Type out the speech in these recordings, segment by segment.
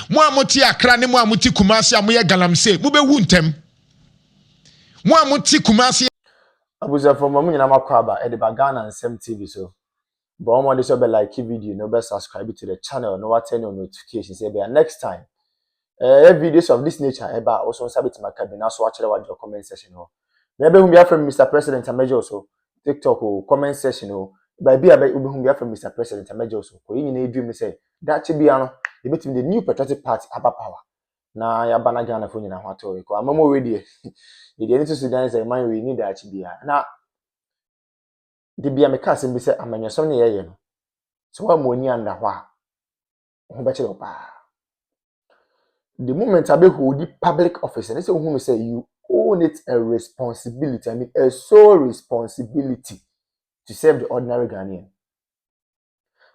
Mo amuti Accra ne mo amuti Kumasi amoye galamsey. Mo be wu ntem. Mo amuti Kumasi abuza from mo nyina makwaba e de Ghana and TV so. But all this will be like video, no be subscribe to the channel, no what turn on notifications. Say next time. Videos of this nature about also sabit my cabin. So watch your comment section. Maybe whom you from Mr. President and Major also TikTok or comment section. By be about whom you from Mr. President and Major also. For you need dream say that should be the new patriotic party about power. Na ya bana Ghana for you na what to. I'm more ready. The need to Sudan say man we need that to be now. The be a mekasim be say amanya some ye no. So what money under wa. The moment I be hold the public office and say who say you own it a responsibility. I mean a sole responsibility to serve the ordinary Ghanaian.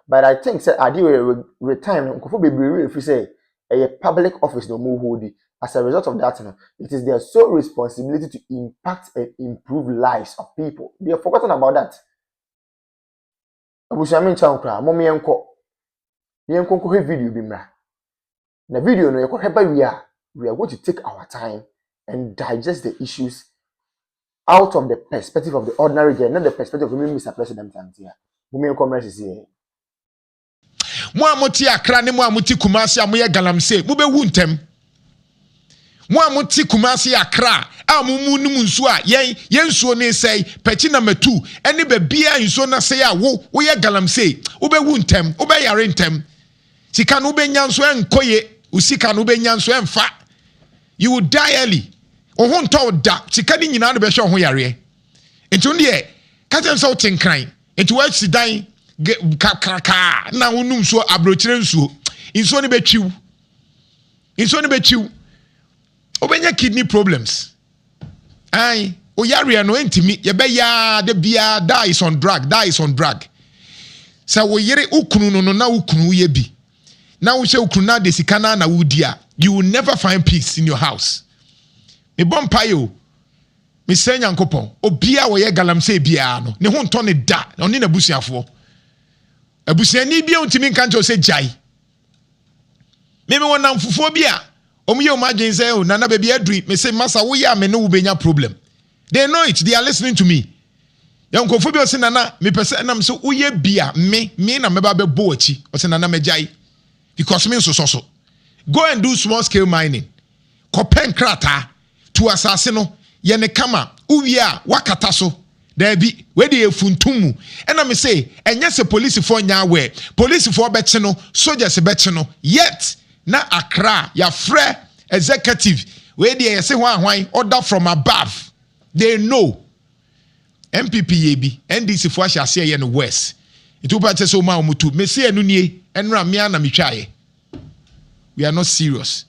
But I think say I do retirement nkofo bebree if you say a public office no more hold it. As a result of that, it is their sole responsibility to impact and improve lives of people. They have forgotten about that. Abushami chankra, mommy enko. Yenko video bimra. Na video no we are going to take our time and digest the issues out of the perspective of the ordinary guy, not the perspective of Mr. President here. Mommy commerce is here. Mo amuti Accra ne mo amuti Kumasi amoye galamsey. Mo be wu ntem. Mo amuti Kumasi Accra amumu num nso a yen nsuo ne sei pechi na matu ene be bia nsuo na sei a wo ye galamsey wo be wu ntem wo be yare ntem sika no be nya nso enkoye usika no be nya nso emfa you will die early o ho nto da sika ni nyina no be hwe ho yare enti on de ka tem so tinkran enti wa sidan kaka na wonum nsuo abrochire nsuo ni be twiw obenya kidney problems ai o yare no entimi ye be ya de bia die is on drug sa wo yere ukunu no na ukunu ye bi na wo she ukunu na de sika na wudia you will never find peace in your house me bompayo me senya nkopon obia wo ye galamsey bia no ne ho nto ne da oni na busuafo abusuani bia ontimi nka se jai me wonam fufo bia omuye omagin say o nana baby adri me say masa wo ya me no wo benya problem they know it, they are listening to me yankofo bi o se nana me pese na me so wo ye bia me na me ba be bo achi o se nana me jai because me so go and do small scale mining kopen krata to asase no ye ne kama uwie a wakata so there be where the funtumu and I me say enye se police for nya we police for beche no soldiers beche no yet na Accra ya free executive where the say hwan order from above they know MPP yebi NDC for ahase ye no west it will be so ma omutu me say enu nie enra me na me twaye we are not serious.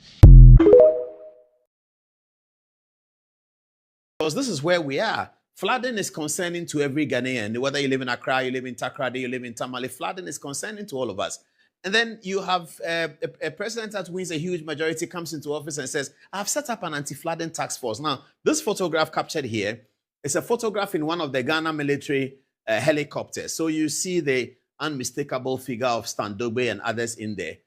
Because this is where we are. Flooding is concerning to every Ghanaian. Whether you live in Accra, you live in Takrady, you live in Tamale, flooding is concerning to all of us. And then you have a president that wins a huge majority, comes into office and says, I've set up an anti-flooding task force. Now, this photograph captured here is a photograph in one of the Ghana military helicopters. So you see the unmistakable figure of Standogbe and others in there.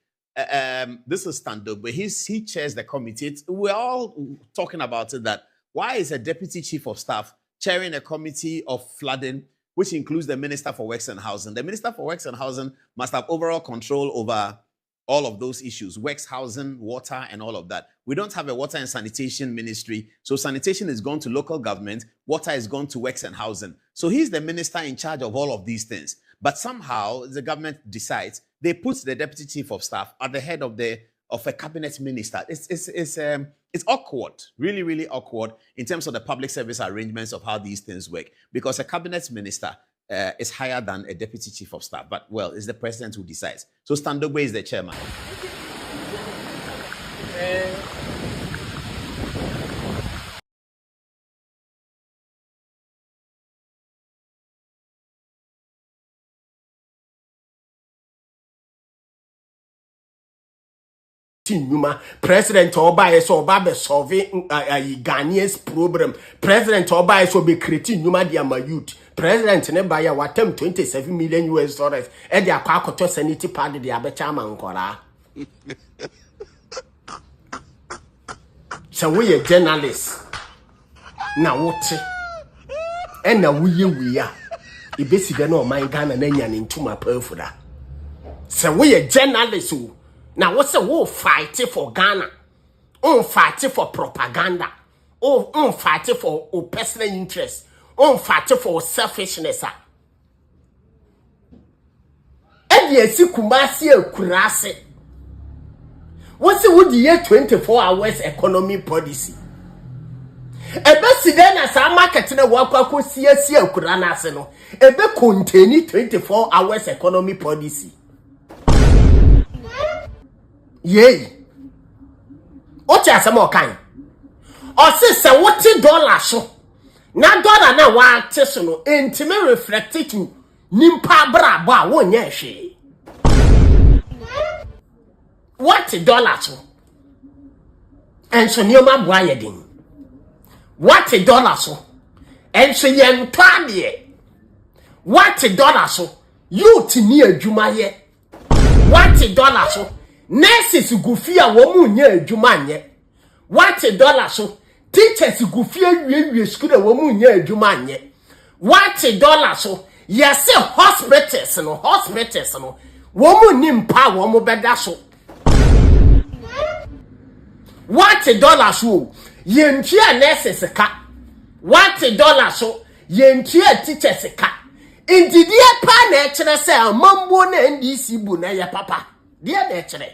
This is Standogbe. He chairs the committee. We're all talking about it, that why is a deputy chief of staff chairing a committee of flooding, which includes the Minister for Works and Housing? The Minister for Works and Housing must have overall control over all of those issues, works, housing, water, and all of that. We don't have a water and sanitation ministry. So sanitation is gone to local government. Water is gone to works and housing. So he's the minister in charge of all of these things. But somehow the government decides they put the deputy chief of staff at the head of a cabinet minister. It's awkward, really, really awkward in terms of the public service arrangements of how these things work, because a cabinet minister is higher than a deputy chief of staff. But, well, it's the president who decides. So Standogbe is the chairman. President Oba so Oba solving Ghanaians problem. President Oba so be creating Numa dia youth. President ne buy what them $27 million US. E dia kwa akoto sanity pad dia be chairman nkora. So we a journalist. Now what? And now we are. If this is no my Ghana and into my perfuda. So we a journalist. Now what's a war fighting for Ghana? On fighting for propaganda. Oh, on fighting for personal interest. On fighting for selfishness. And yes, Kumasi Kurase. What's the would year 24 hours economy policy? Ebe si den as a market na wakwa si okurana ase no ebe contain 24 hours economy policy. Yey. Ochi asemo kan. O se what dollar so. Na dollar na wa te so no entime reflect to nimpa bra bo a wonye hwe. What dollar so? Enso nioma bo ayedin. What dollar so? Enso yen twadie. What dollar so? Youth ni adwuma ye. What dollar so? Nurses gufia wo mu nya adwuma nye. What dollar so? Teachers gufia wie school wo mu nya adwuma nye. What dollar so? Yes, hospitals no. Wo mu nimpa wo mu beda so. What dollar so? Yentia nurses ka. What dollar so? Yentia teachers ka. Inti dia pa na chere se amambo na NDC bu na ya papa. Dia na chere.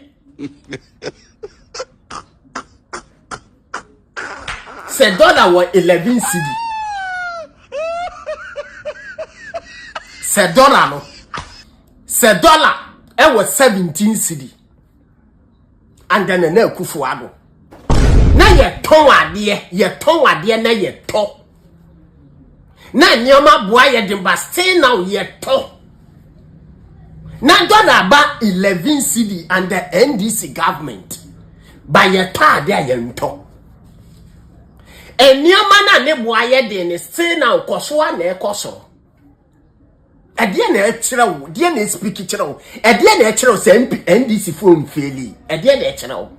Se dollar was 11 cedi. Se dollar no. Se dollar it was 17 cedi. And then na kufuado. Na ye ton ade na ye to. Na nyoma boa ye de ba stay now ye to. Na dollar ba 11 cedi under NDC government. By ye ta de ye nto. Enyoma na ne boa ye de ne stay now koso a na ekoso. Ade na ekire wo, de na speak kire wo. Ade na ekire wo se NDC phone faili. Ade na ekire wo.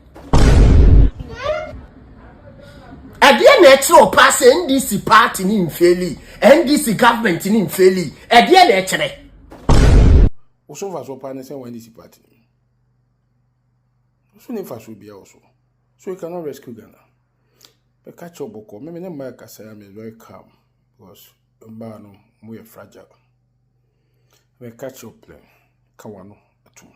Ade na ekire pass NDC party ni mfeli, NDC government ni mfeli. Ade na ekire. Oso va so pa ne se NDC party. Oso ne fa so bia oso. So you cannot rescue Ghana. But catch up boko. Me ne ma ka say am very calm because mba no mo ye fragile. Me catch up plan. Kawano atum.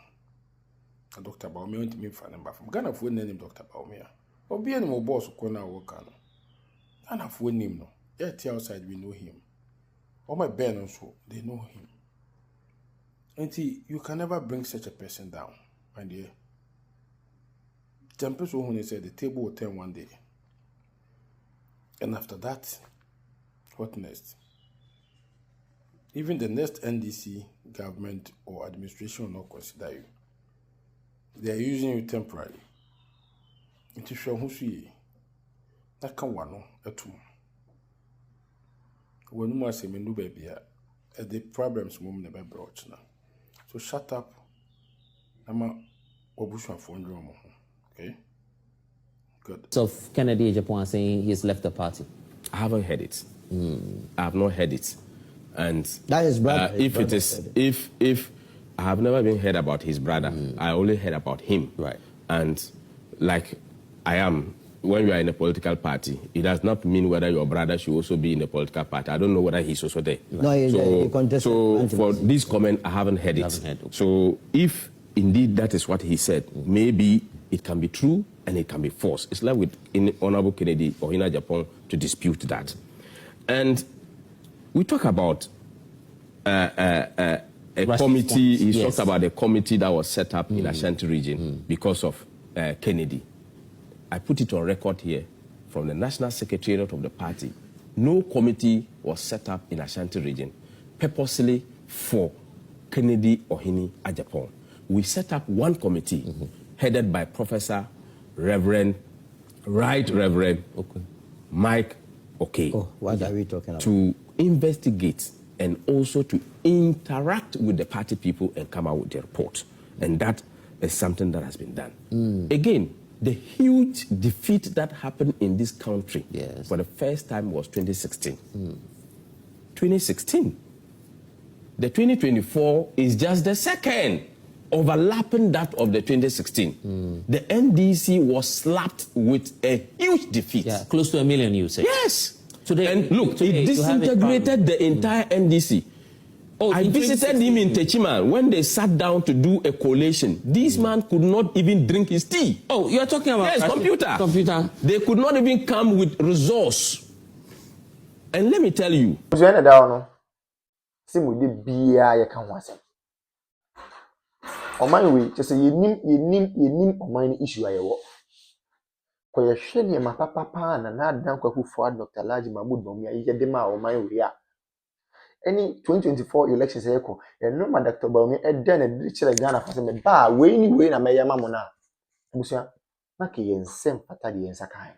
A Dr. Bawumia went to me for number from Ghana for name Dr. Bawumia. Obi any mo boss ko na work ano. Ghana for name no. Yet outside we know him. All my ben also they know him. And you can never bring such a person down, my dear. Tempest when said the table will turn one day. And after that, what next? Even the next NDC government or administration will not consider you. They are using you temporarily. It is sure who see that can one at two. When you say me no baby, the problems women never brought now. So shut up. I'm a obushwa for okay? Good. So Kennedy Agyapong saying he's left the party. I haven't heard it. I have not heard it. And that is brother. If I have never been heard about his brother, I only heard about him. Right. And like I am, when you are in a political party, it does not mean whether your brother should also be in a political party. I don't know whether he's also there. No, he's so for this comment, I haven't heard it. Okay. So if indeed that is what he said, maybe it can be true and it can be false. It's like with Honorable Kennedy or in Agyapong to dispute that. And we talk about a committee. He talked about a committee that was set up in Ashanti region because of Kennedy. I put it on record here from the National Secretariat of the party. No committee was set up in Ashanti region purposely for Kennedy or Agyapong. We set up one committee headed by Professor Reverend Mike Okay. Oh, what are we talking about? To investigate and also to interact with the party people and come out with a report. And that is something that has been done. Again, the huge defeat that happened in this country Yes. for the first time was 2016. 2016. The 2024 is just the second, overlapping that of the 2016. The NDC was slapped with a huge defeat. Yeah, close to 1 million, you say. Yes. Today, And look, today, it disintegrated the entire NDC. Oh, I visited him in Techima when they sat down to do a collation. This man could not even drink his tea. Oh, you're talking about... Yes, computer. Computer. They could not even come with resource. And let me tell you. Oman we just say yenim oman issue ayewo. Ko ye hwe ne ma papa na dan kwaku for Dr. Laji Mahmoud Bawumia ye de ma oman we a. Any 2024 elections eko, e no ma Dr. Bawumia e den e de kire Ghana fa se me ba we ni we na me yama mo na. Busia na ke ye nsem pata de yensa kan.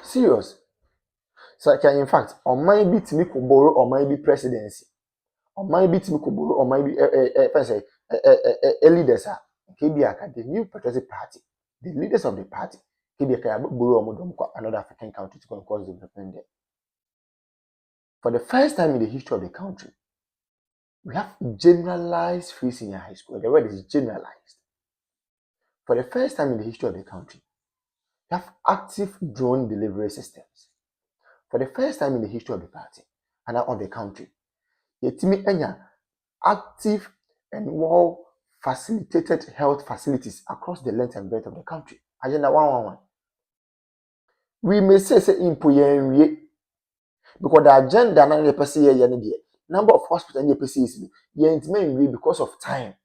Serious. So in fact, oman bi timi ko borrow oman bi presidency. Oman bi timi ko borrow oman bi leaders are KBA, the new patriotic party, the leaders of the party, KBA borrow another African country to cause development there. For the first time in the history of the country, we have generalized free senior high school. The word is generalized. For the first time in the history of the country, we have active drone delivery systems. For the first time in the history of the party and of the country, yetimi enya active and well facilitated health facilities across the length and breadth of the country. Agenda 111. We may say impoyen because the agenda na the person here number of hospitals in the person is yen because of time.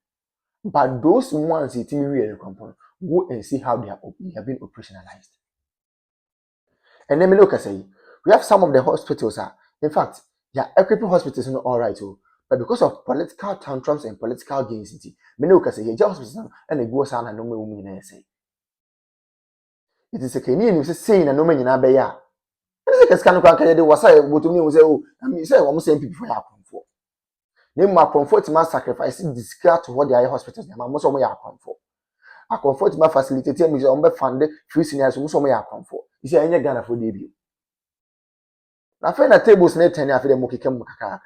But those ones it we go and see how they have been operationalized. And then me look at say we have some of the hospitals in fact, equipping hospitals is not all right too. But because of political tantrums and political gains, many will say, "Here, hospital and a go sana no me say." It is a Kenyan who saying a no man in Abeya. It is a kind of they was I go to me say, "Oh, I mean, say almost same people are for." Name my comfort my sacrifice discard to what the other hospitals. Most of me are for. I comfort my facilitator me on be fund free seniors. Most of me are for. You say any Ghana for debut. Na friend at tables net 10 after them mokikem kakaka.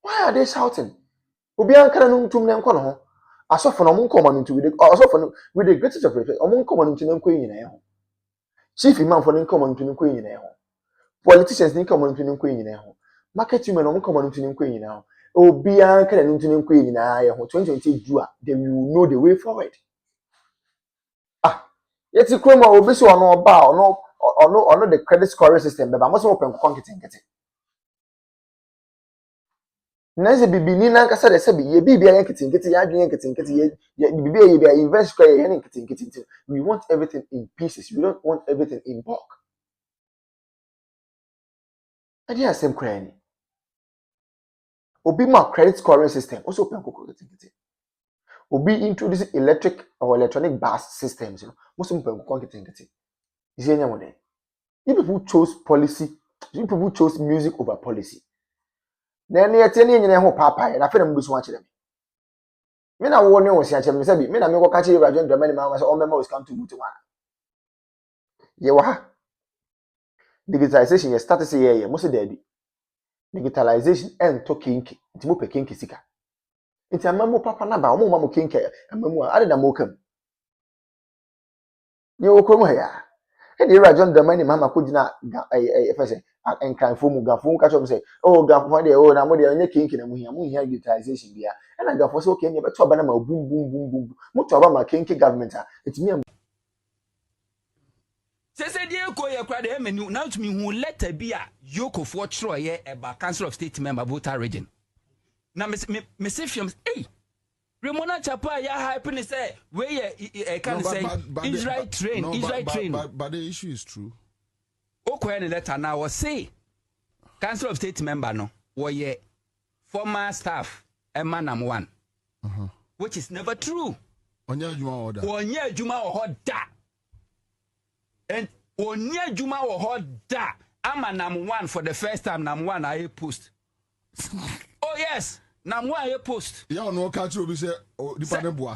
Why are they shouting? Obi ankara no ntum ne nko no ho. Asofo no mo nko into with with the greatest of respect. Omo nko into ne nko nyina ho. Chief imam for ne nko into ne nko nyina ho. Politicians ne nko into ne nko nyina ho. Market women no nko into ne nko nyina ho. Obi ankara no into ne nko nyina ho. 2020 do they will know the way forward. Yeti kroma obi so ono oba ono the credit scoring system beba mo so open konketenkete. Nanze bibini na nkasa de se bi ye bibia yanketenkete ya adwen yanketenkete ye bibia ye bia invest kwa ye yanketenkete. We want everything in pieces. We don't want everything in bulk. Adi asem kwa ni. Obi ma credit scoring system also open konketenkete. Obi introducing electric or electronic bus systems, most of them can't get it. You people chose policy, you people chose music over policy. Then you're telling you papa, and I feel I'm watch them. Men are warning was such a message. Men are not catching you by the many members or members come to one. Yewa. Digitalization, you start to say, yeah, most of the digitalization and talking, it's more kinky sika. It's a mamu papa naba, omo mamu kinke, and mamu added a mokum. You will come here. And you are John the money, Mamma could not and can form Gafon catch up say, oh, Gafon, oh, I'm only kinking and we have utilization here. And I got for so can you but to Abanama boom, boom, boom, boom. Much about my kinky government. It's me. Say dear Koya cried a menu now to me who let a be a yoke of what Troy about Council of State member Buta region. Now, Miss Films, hey, Ramona Chapa, ya happiness say, where I can say Israel train. But the issue is true. Okay, and letter now was say Council of State member no, were ye former staff and man am one, which is never true. Onya Juma or hot da. And Onya Juma or hot da. I'm a number one for the first time, number one I post. Oh yes, now why you post? Yeah, no catch you be say, oh, the panel boy.